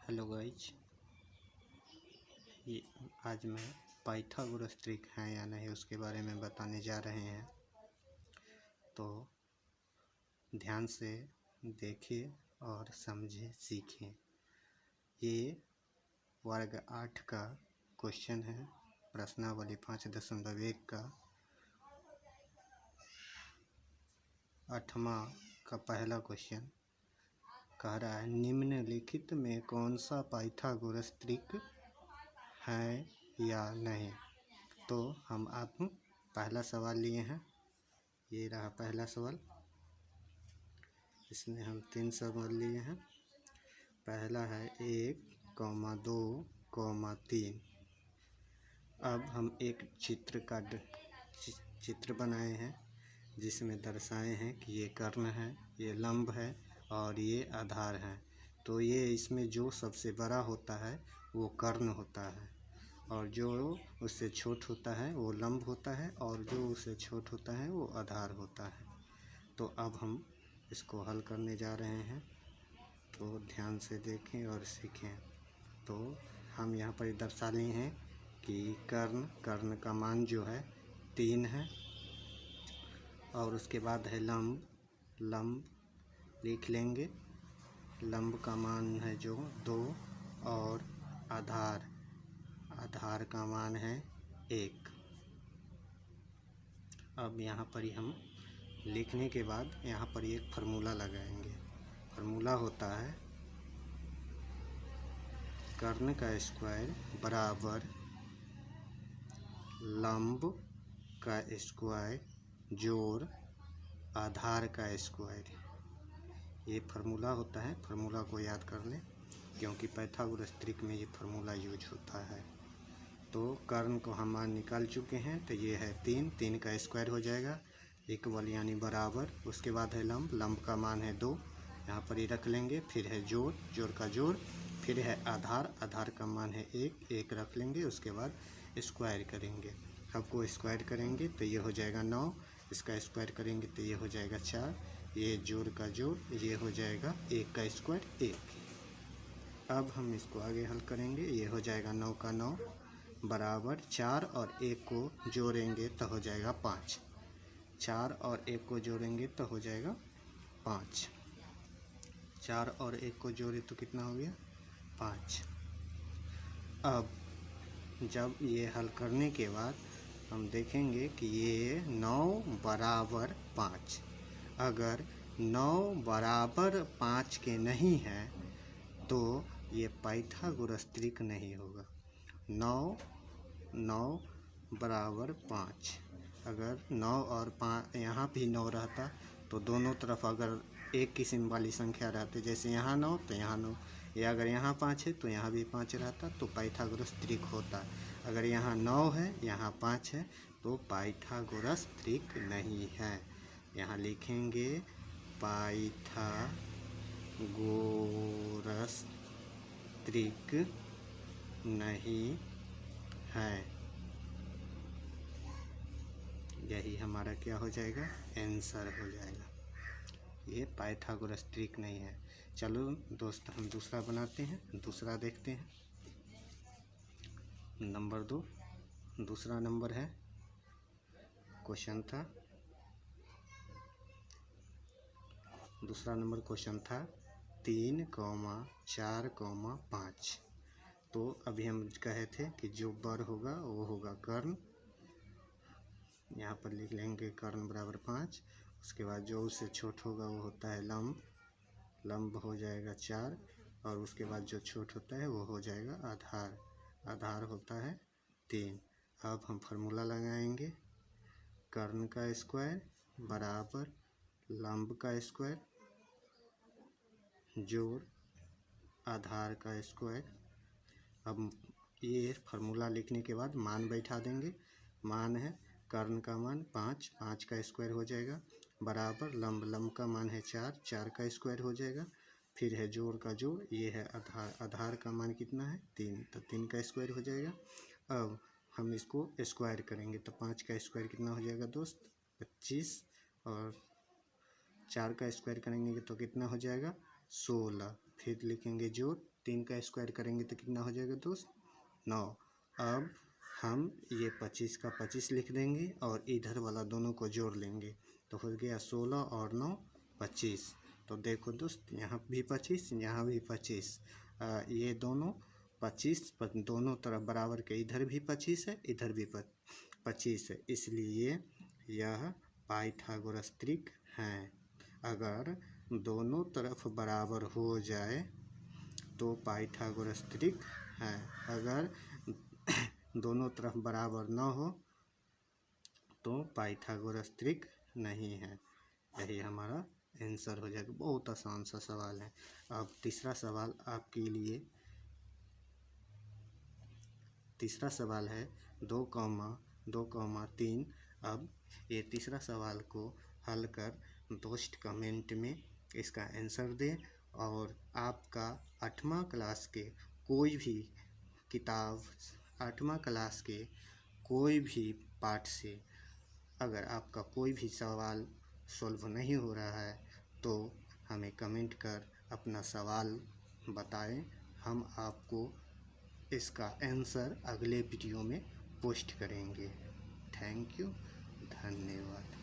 Hello guys, ये आज मैं पाइथागोरस ट्रिक है या नहीं उसके बारे में बताने जा रहे हैं। तो ध्यान से देखिए और समझें, सीखें। ये वर्ग 8 का क्वेश्चन है, प्रश्नावली 5.1 का 8वां का पहला क्वेश्चन कह रहा है, निम्नलिखित में कौन सा पाइथागोरस ट्रिक है या नहीं। तो हम आप पहला सवाल लिए हैं, ये रहा पहला सवाल। इसमें हम 3 सवाल लिए हैं। पहला है 1, 2, 3। अब हम एक चित्र बनाए हैं जिसमें दर्शाए हैं कि ये कर्ण है, ये लंब है और ये आधार है। तो ये इसमें जो सबसे बड़ा होता है वो कर्ण होता है और जो उससे छोट होता है वो लंब होता है और जो उससे छोट होता है वो आधार होता है। तो अब हम इसको हल करने जा रहे हैं, तो ध्यान से देखें और सीखें। तो हम यहाँ पर दर्शा लिए हैं कि कर्ण का मान जो है 3 है और उसके बाद है लंब लिख लेंगे। लंब का मान है जो 2 और आधार का मान है 1। अब यहाँ पर हम लिखने के बाद यहाँ पर एक फार्मूला लगाएंगे। फार्मूला होता है कर्ण का स्क्वायर बराबर लंब का स्क्वायर जोड़ आधार का स्क्वायर। ये फार्मूला होता है, फार्मूला को याद कर लें क्योंकि पाइथागोरस ट्रिक में ये फार्मूला यूज होता है। तो कर्ण को हम मान निकाल चुके हैं, तो ये है 3 का स्क्वायर हो जाएगा इक्वल यानी बराबर। उसके बाद है लंब का मान है 2, यहाँ पर ही रख लेंगे। फिर है जोड़ का जोड़, फिर है आधार का मान है 1 रख लेंगे। उसके बाद स्क्वायर करेंगे, सबको स्क्वायर करेंगे तो ये हो जाएगा 9। इसका स्क्वायर करेंगे तो ये हो जाएगा 4। ये जोड़ का जोड़, ये हो जाएगा 1 का स्क्वायर 1। अब हम इसको आगे हल करेंगे। ये हो जाएगा 9 का 9 बराबर 4 और 1 को जोड़ेंगे तो हो जाएगा 5। 4 और 1 को जोड़ेंगे तो हो जाएगा 5। 4 और 1 को जोड़े तो कितना हो गया 5। अब जब ये हल करने के बाद हम देखेंगे कि ये 9 बराबर 5। अगर 9 बराबर 5 के नहीं है तो ये पाइथागोरस ट्रिक नहीं होगा। 9 बराबर 5, अगर 9 और 5 यहाँ भी 9 रहता तो दोनों तरफ अगर एक किस्म वाली संख्या रहती, जैसे यहाँ 9 तो यहाँ 9, या अगर यहाँ 5 है तो यहाँ भी 5 रहता तो पाइथागोरस ट्रिक होता। अगर यहाँ 9 है यहाँ 5 है तो पाइथागोरस ट्रिक नहीं है। यहाँ लिखेंगे पाइथागोरस ट्रिक नहीं है। यही हमारा क्या हो जाएगा, आंसर हो जाएगा। ये पाइथागोरस ट्रिक नहीं है। चलो दोस्त, हम दूसरा बनाते हैं, दूसरा देखते हैं। नंबर 2, दूसरा नंबर है क्वेश्चन था। दूसरा नंबर क्वेश्चन था 3, 4, 5। तो अभी हम कहे थे कि जो बर होगा वो होगा कर्ण। यहाँ पर लिख लेंगे कर्ण बराबर 5। उसके बाद जो उससे छोट होगा वो होता है लंब हो जाएगा 4 और उसके बाद जो छोट होता है वो हो जाएगा आधार होता है 3। अब हम फार्मूला लगाएंगे कर्ण का स्क्वायर बराबर लंब का स्क्वायर जोड़ आधार का स्क्वायर। अब ये फार्मूला लिखने के बाद मान बैठा देंगे। मान है कर्ण का मान 5 का स्क्वायर हो जाएगा बराबर लंब का मान है 4 का स्क्वायर हो जाएगा। फिर है जोड़ का जोड़, ये है आधार का मान कितना है 3, तो 3 का स्क्वायर हो जाएगा। अब हम इसको स्क्वायर करेंगे तो 5 का स्क्वायर कितना हो जाएगा दोस्त 25 और 4 का स्क्वायर करेंगे तो कितना हो जाएगा 16। फिर लिखेंगे जोड़, 3 का स्क्वायर करेंगे तो कितना हो जाएगा दोस्त? 9। अब हम ये 25 का 25 लिख देंगे और इधर वाला दोनों को जोड़ लेंगे तो हो गया 16 और 9 25। तो देखो दोस्त, यहाँ भी 25, यहाँ भी 25, ये दोनों 25 दोनों तरफ बराबर के, इधर भी 25 है, इधर भी 25 है, इसलिए यह पाइथागोरस त्रिक है। अगर दोनों तरफ बराबर हो जाए तो पाइथागोरस त्रिक है, अगर दोनों तरफ बराबर न हो तो पाइथागोरस त्रिक नहीं है। यही हमारा आंसर हो जाएगा। बहुत आसान सा सवाल है। अब तीसरा सवाल आपके लिए, तीसरा सवाल है 2,3। अब ये तीसरा सवाल को हल कर दोस्त कमेंट में इसका आंसर दें और आपका 8वां क्लास के कोई भी किताब, 8वां क्लास के कोई भी पाठ से अगर आपका कोई भी सवाल सॉल्व नहीं हो रहा है तो हमें कमेंट कर अपना सवाल बताएं। हम आपको इसका आंसर अगले वीडियो में पोस्ट करेंगे। थैंक यू, धन्यवाद।